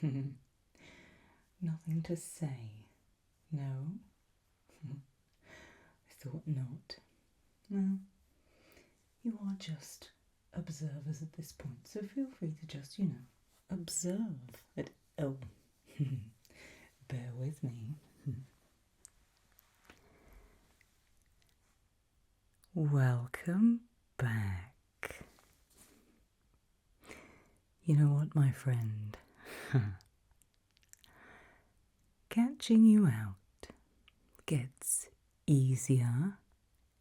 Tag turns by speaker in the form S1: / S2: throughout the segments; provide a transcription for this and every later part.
S1: Nothing to say? No? I thought not. Well, you are just observers at this point, so feel free to just, observe it. Oh, bear with me. Welcome back. You know what, my friend? Catching you out gets easier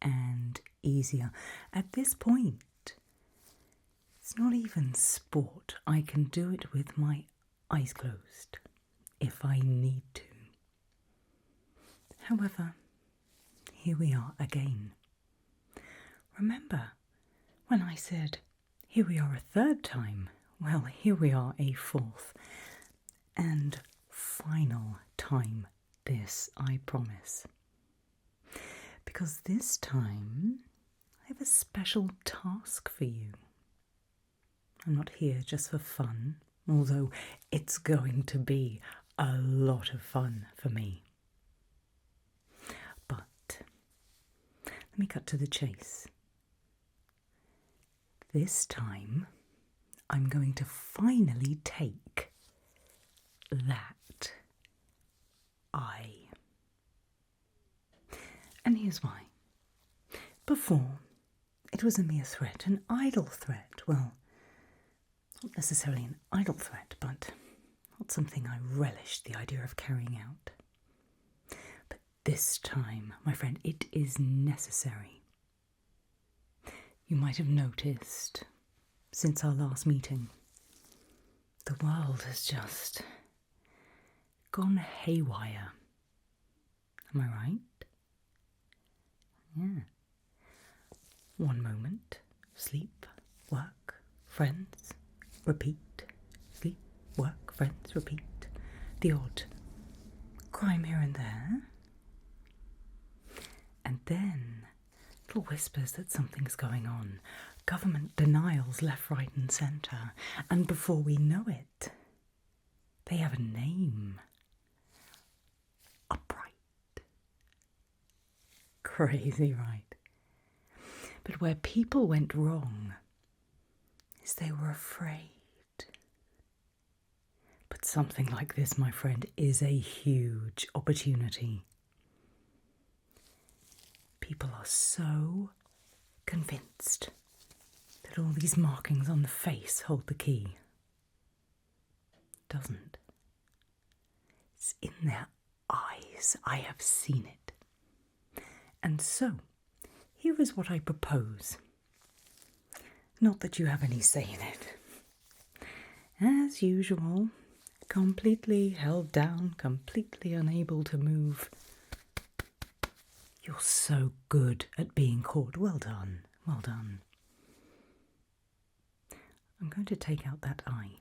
S1: and easier. At this point, it's not even sport. I can do it with my eyes closed if I need to. However, here we are again. Remember when I said, here we are a third time? Well, here we are a fourth and final time, this I promise. Because this time I have a special task for you. I'm not here just for fun, although it's going to be a lot of fun for me. But let me cut to the chase. This time, I'm going to finally take that eye. And here's why. Before, it was a mere threat, an idle threat. Well, not necessarily an idle threat, but not something I relished the idea of carrying out. But this time, my friend, it is necessary. You might have noticed, since our last meeting, the world has just gone haywire. Am I right? Yeah. One moment, sleep, work, friends, repeat. Sleep, work, friends, repeat. The odd crime here and there. And then little whispers that something's going on. Government denials left, right and centre. And before we know it, they have a name. Upright. Crazy, right? But where people went wrong is they were afraid. But something like this, my friend, is a huge opportunity. People are so convinced that all these markings on the face hold the key. Doesn't. It's in their eyes. I have seen it. And so, here is what I propose. Not that you have any say in it. As usual, completely held down, completely unable to move. You're so good at being caught. Well done, well done. I'm going to take out that eye.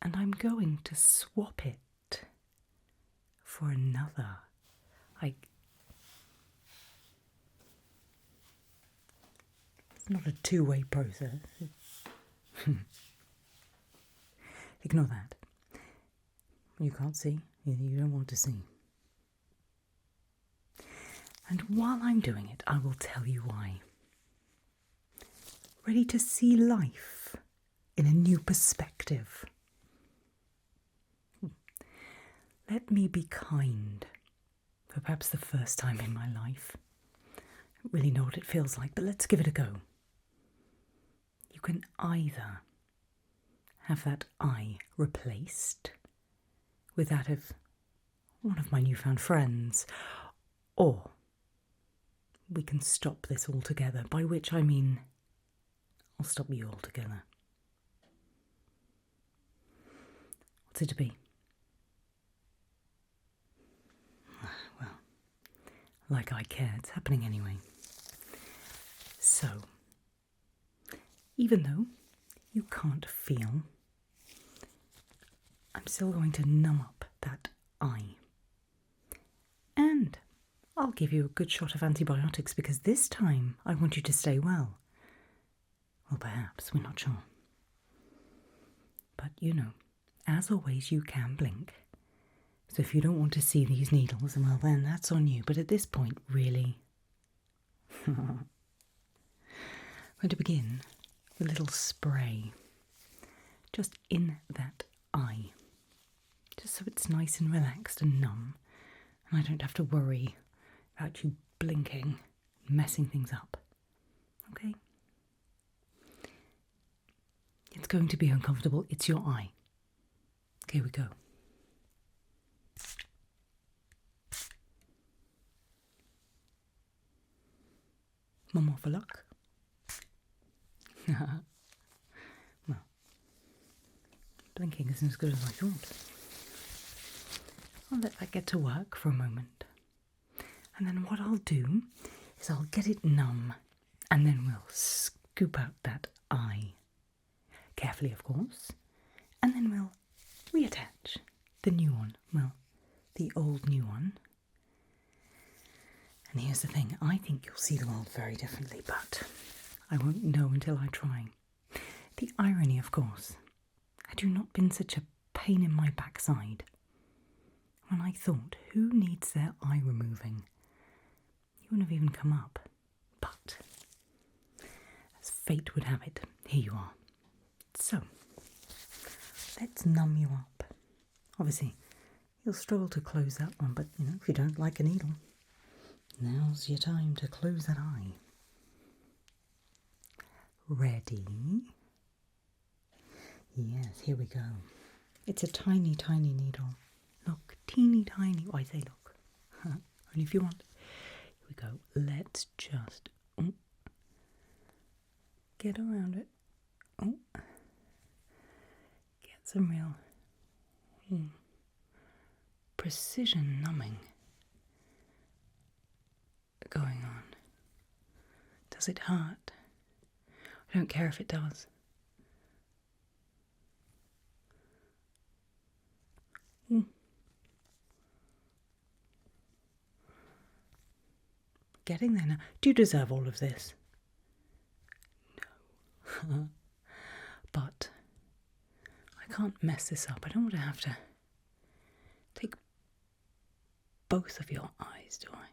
S1: And I'm going to swap it for another. It's not a two-way process. Ignore that. You can't see. You don't want to see. And while I'm doing it, I will tell you why. Ready to see life in a new perspective. Let me be kind for perhaps the first time in my life. I don't really know what it feels like, but let's give it a go. You can either have that eye replaced with that of one of my newfound friends, or we can stop this altogether, by which I mean I'll stop you altogether. What's it to be? Well, like I care, it's happening anyway. So, even though you can't feel, I'm still going to numb up that eye. And I'll give you a good shot of antibiotics because this time I want you to stay well. Well, perhaps, we're not sure. But you know, as always, you can blink. So if you don't want to see these needles, well then that's on you. But at this point, really, I'm going to begin with a little spray just in that eye. Just so it's nice and relaxed and numb. And I don't have to worry about you blinking, messing things up. Okay? It's going to be uncomfortable. It's your eye. Here we go. One more for luck. Well, blinking isn't as good as I thought. I'll let that get to work for a moment. And then what I'll do is I'll get it numb and then we'll scoop out that eye. Carefully, of course. And then we'll reattach the new one. Well, the old new one. And here's the thing, I think you'll see the world very differently, but I won't know until I try. The irony, of course, had you not been such a pain in my backside, when I thought, who needs their eye removing? You wouldn't have even come up. But, as fate would have it, here you are. So, let's numb you up. Obviously, you'll struggle to close that one, but, if you don't like a needle, now's your time to close that eye. Ready? Yes, here we go. It's a tiny, tiny needle. Look, teeny tiny. Oh, I say look. Only if you want. Here we go. Let's just get around it. Get some real precision numbing going on. Does it hurt? I don't care if it does. Getting there now. Do you deserve all of this? No. But I can't mess this up. I don't want to have to take both of your eyes, do I?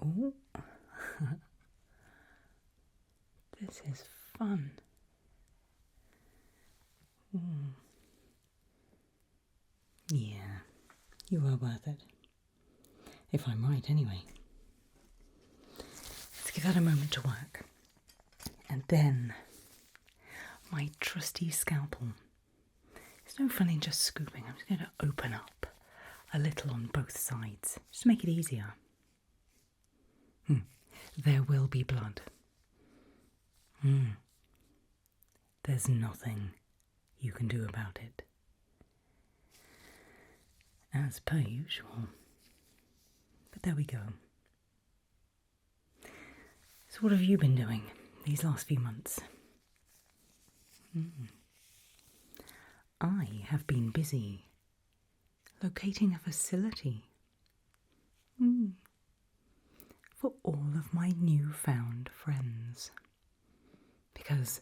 S1: Oh. This is fun. Yeah, you are worth it. If I'm right, anyway. Let's give that a moment to work. And then, my trusty scalpel. It's no fun in just scooping. I'm just going to open up a little on both sides, just to make it easier. There will be blood. There's nothing you can do about it. As per usual. But there we go. So what have you been doing these last few months? I have been busy locating a facility for all of my newfound friends. Because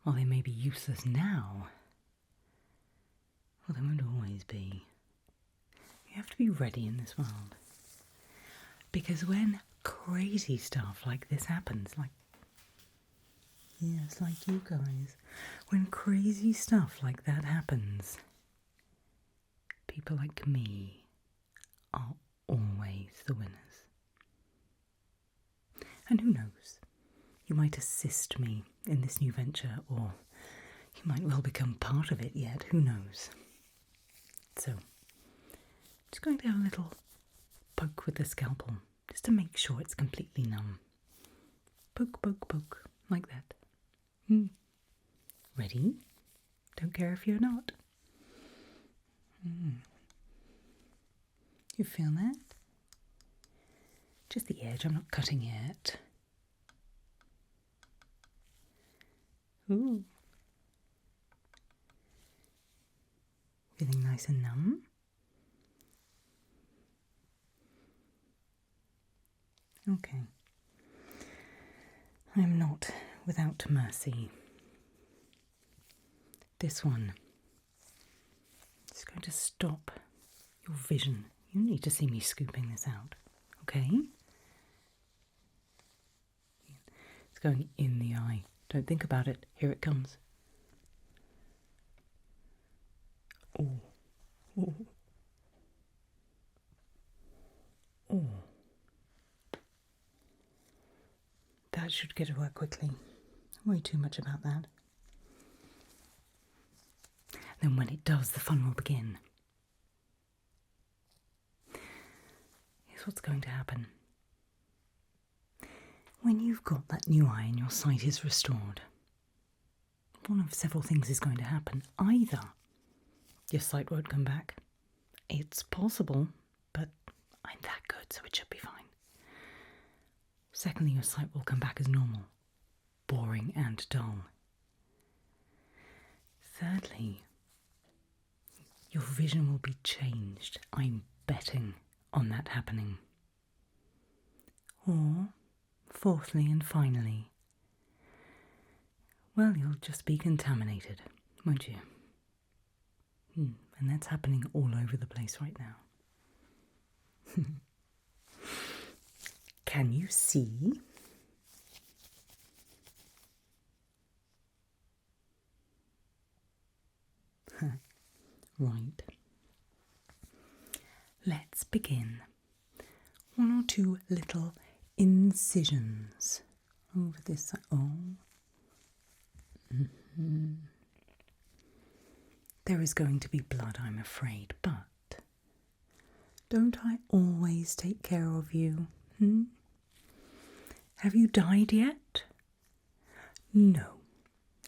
S1: while they may be useless now, well, they won't always be. You have to be ready in this world. Because when crazy stuff like this happens, like you guys, when crazy stuff like that happens, people like me are always the winners. And who knows, you might assist me in this new venture, or you might well become part of it yet, who knows. So, just going to have a little poke with the scalpel, just to make sure it's completely numb. Poke, poke, poke, like that. Ready? Don't care if you're not. You feel that? Just the edge, I'm not cutting it. Ooh. Feeling nice and numb? Okay. I'm not without mercy. This one is going to stop your vision. You need to see me scooping this out, okay? It's going in the eye. Don't think about it. Here it comes. Oh. Oh. Oh. That should get to work quickly. Don't worry too much about that. Then when it does, the fun will begin. Here's what's going to happen. When you've got that new eye and your sight is restored, one of several things is going to happen. Either your sight won't come back. It's possible, but I'm that good, so it should be fine. Secondly, your sight will come back as normal, boring and dull. Thirdly, your vision will be changed. I'm betting on that happening. Or, fourthly and finally, well, you'll just be contaminated, won't you? And that's happening all over the place right now. Can you see? Right. Let's begin. One or two little incisions over this side. Oh. There is going to be blood, I'm afraid, but don't I always take care of you? Have you died yet? No,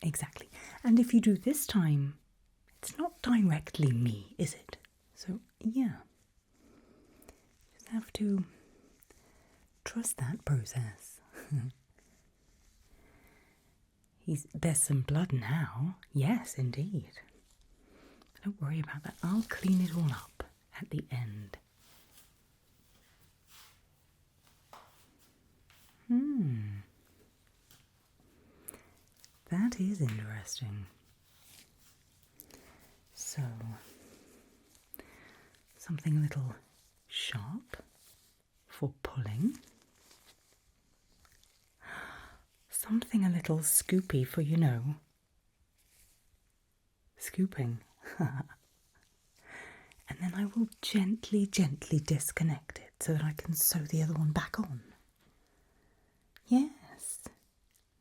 S1: exactly. And if you do this time, it's not directly me, is it? So, yeah. Just have to trust that process. There's some blood now. Yes, indeed. But don't worry about that. I'll clean it all up at the end. That is interesting. So, something a little sharp for pulling. Something a little scoopy for, scooping. And then I will gently disconnect it so that I can sew the other one back on. Yes,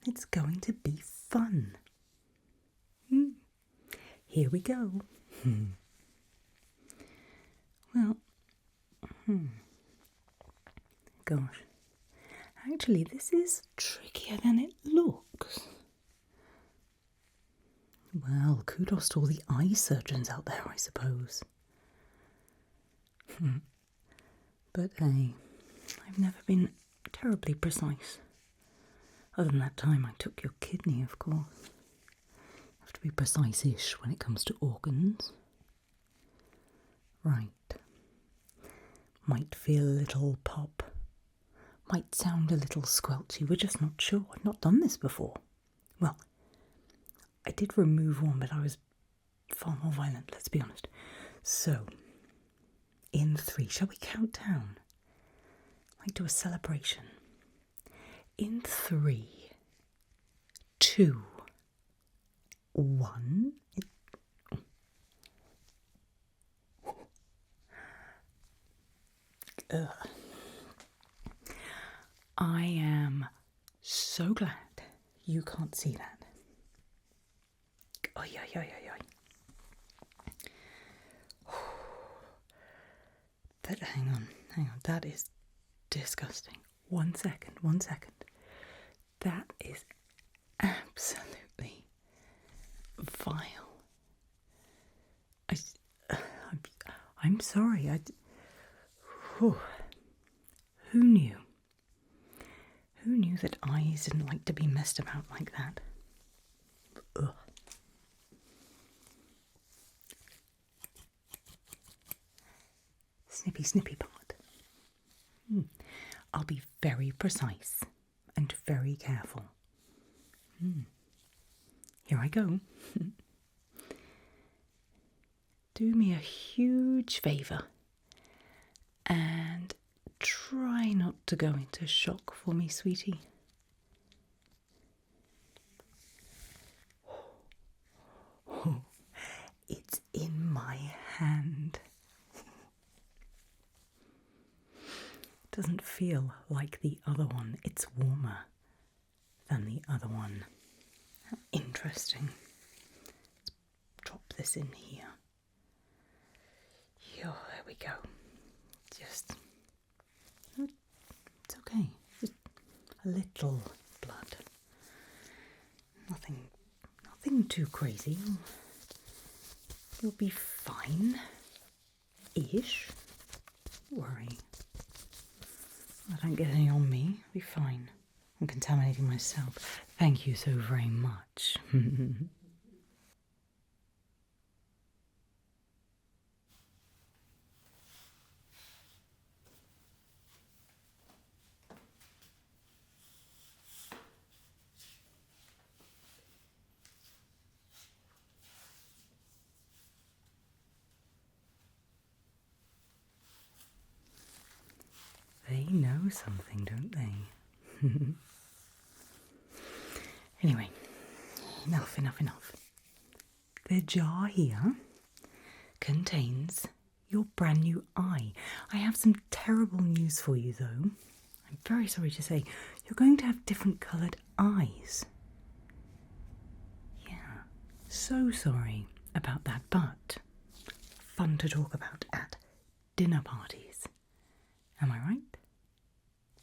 S1: it's going to be fun. Here we go. Well, gosh, actually this is trickier than it looks. Well, kudos to all the eye surgeons out there, I suppose. But hey, I've never been terribly precise. Other than that time I took your kidney, of course. Have to be precise-ish when it comes to organs. Right. Might feel a little pop. Might sound a little squelchy. We're just not sure. I've not done this before. Well, I did remove one, but I was far more violent, let's be honest. So, in 3, shall we count down? Might do a celebration. In 3, 2, 1. I am so glad you can't see that. Oy, oy, oy, oy, oy. But hang on. That is disgusting. 1 second. That is absolutely vile. I'm sorry. Who knew? Who knew that eyes didn't like to be messed about like that? Ugh. Snippy part. I'll be very precise and very careful. Here I go. do me a huge favour and try not to go into shock for me, sweetie. Oh, it's in my hand. It doesn't feel like the other one. It's warmer than the other one. How interesting. Let's drop this in here. There we go. It's okay. Just a little blood. Nothing too crazy. You'll be fine-ish. Don't worry. I don't get any on me. I'll be fine. I'm contaminating myself. Thank you so very much. They know something, don't they? Anyway, enough. The jar here contains your brand new eye. I have some terrible news for you, though. I'm very sorry to say, you're going to have different coloured eyes. Yeah, so sorry about that, but fun to talk about at dinner parties. Am I right?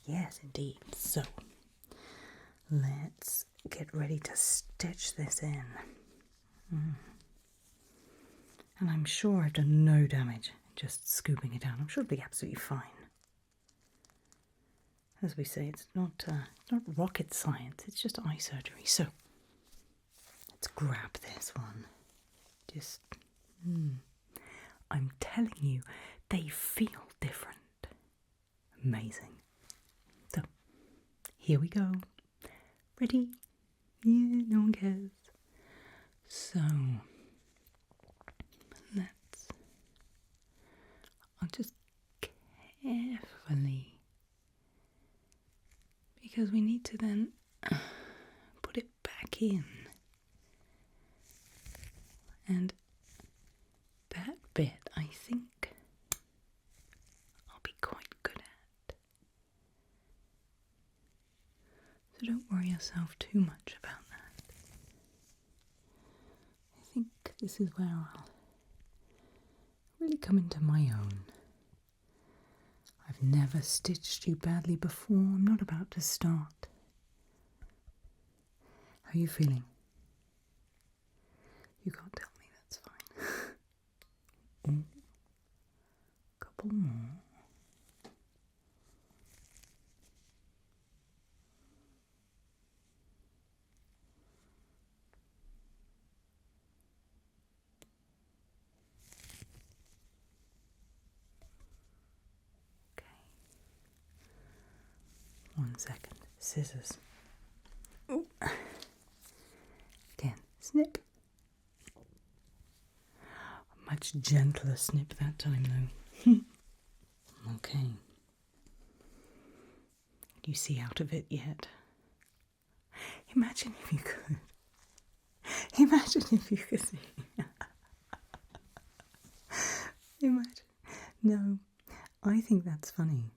S1: Yes, indeed. So, let's get ready to stitch this in. And I'm sure I've done no damage just scooping it out. I'm sure it'll be absolutely fine. As we say, it's not rocket science, it's just eye surgery. So, let's grab this one. Just, I'm telling you, they feel different. Amazing. So, here we go. Ready? Yeah, no one cares. So, I'll just carefully, because we need to then put it back in. And that bit, I think, I'll be quite good at. So don't worry yourself too much about that. I think this is where I'll really come into my own. I've never stitched you badly before. I'm not about to start. How are you feeling? You can't tell me, that's fine. Couple more. Okay. 1 second. Scissors. Ooh. Again, snip. A much gentler snip that time, though. Okay. Can you see out of it yet? Imagine if you could. Imagine if you could see. Imagine. No, I think that's funny.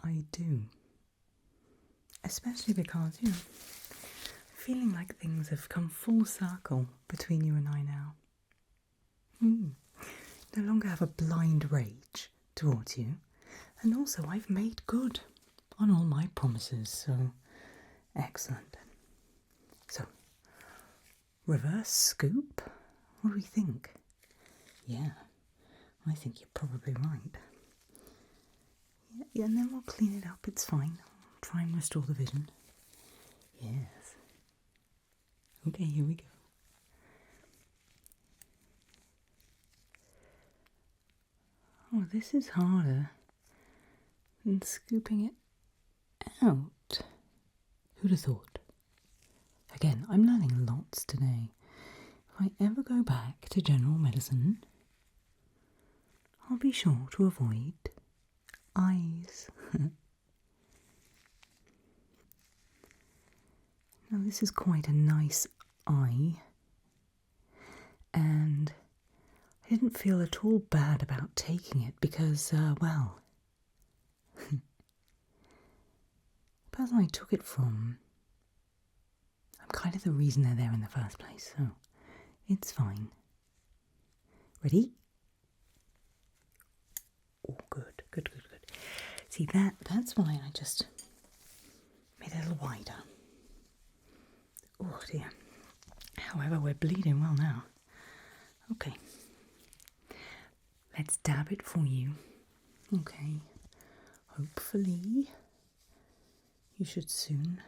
S1: I do. Especially because, feeling like things have come full circle between you and I now. No longer have a blind rage towards you. And also, I've made good on all my promises, so excellent. So, reverse scoop? What do we think? Yeah, I think you're probably right. Yeah, and then we'll clean it up, it's fine. Try and restore the vision. Yes. Okay, here we go. Oh, this is harder than scooping it out. Who'd have thought? Again, I'm learning lots today. If I ever go back to general medicine, I'll be sure to avoid eyes. Now this is quite a nice eye, and I didn't feel at all bad about taking it because, well, the person I took it from, I'm kind of the reason they're there in the first place, so it's fine. Ready? Oh, good. See, that's why I just made it a little wider. Oh dear. However, we're bleeding well now. Okay. Let's dab it for you. Okay. Hopefully, you should soon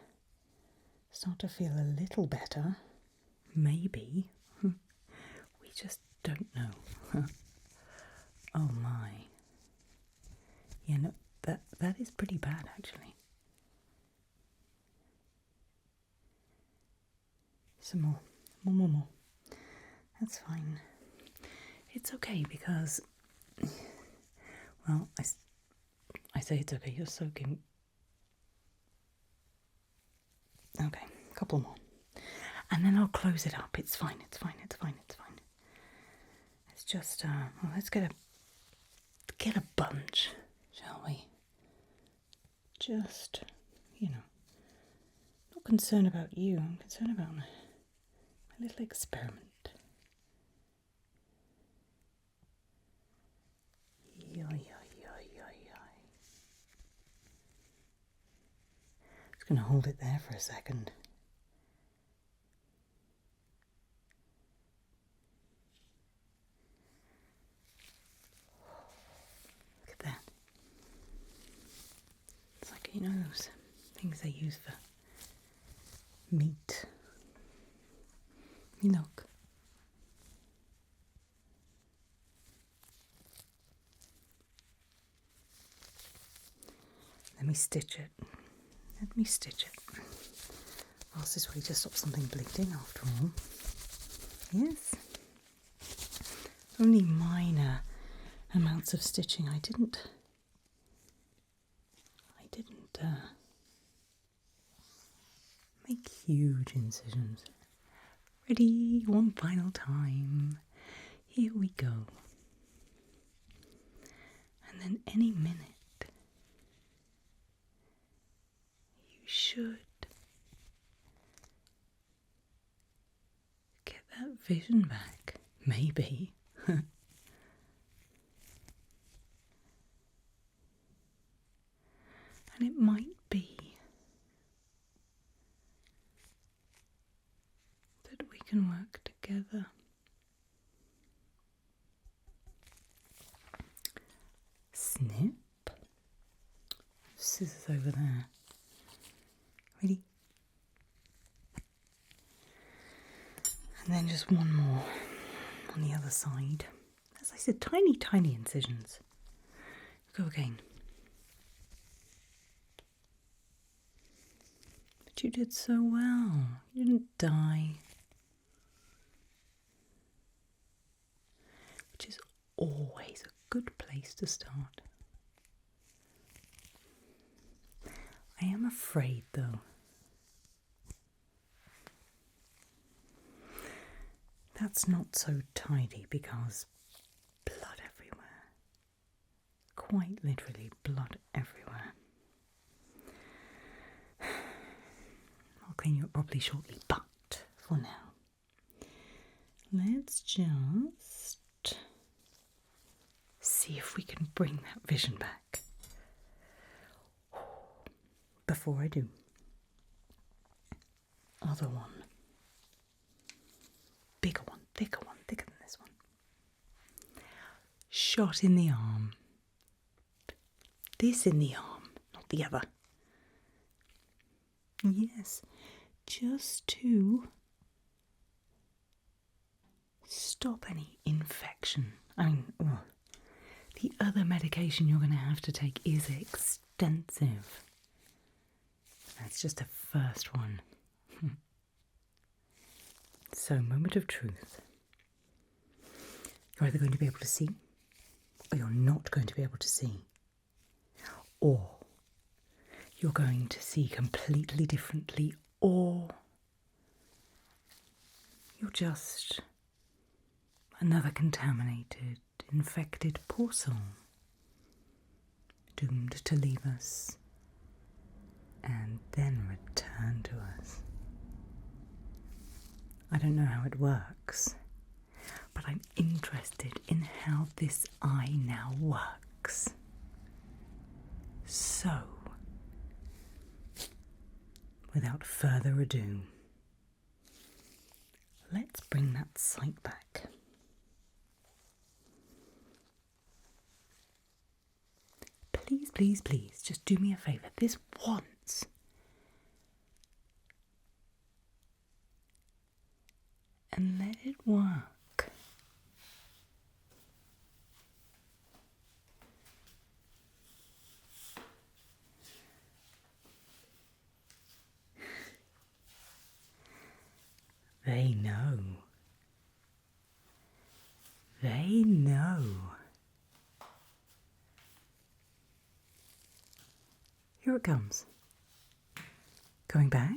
S1: start to feel a little better. Maybe. We just don't know. Oh my. Yeah, no, that is pretty bad actually. Some more. That's fine. It's okay because, well, I say it's okay, you're soaking. Okay, a couple more. And then I'll close it up. It's fine. It's just, well, let's get a bunch, shall we? Just, not concerned about you. I'm concerned about my little experiment. Just going to hold it there for a second. Look at that. It's like, those things they use for meat. Look. Let me stitch it. Whilst this way to stop something bleeding after all. Yes. Only minor amounts of stitching. I didn't make huge incisions. Ready? One final time. Here we go. And then any minute, you should get that vision back. Maybe. And it might be that we can work together. Snip. Scissors over there. Ready? And then just one more on the other side. As I said, tiny incisions. Go again. But you did so well. You didn't die. Which is always a good place to start. I am afraid, though, that's not so tidy because blood everywhere. Quite literally blood everywhere. I'll clean you up properly shortly, but for now, let's just see if we can bring that vision back. Before I do, other one. Bigger one, thicker than this one. Shot in the arm. This in the arm, not the other. Yes, just to stop any infection. The other medication you're going to have to take is extensive. That's just a first one. So, moment of truth. You're either going to be able to see or you're not going to be able to see. Or you're going to see completely differently, or you're just another contaminated, infected poor soul, doomed to leave us and then return to us. I don't know how it works, but I'm interested in how this eye now works. So, without further ado, let's bring that sight back. Please, please, please, just do me a favour, this once. And let it work. They know. They know. Here it comes. Going back.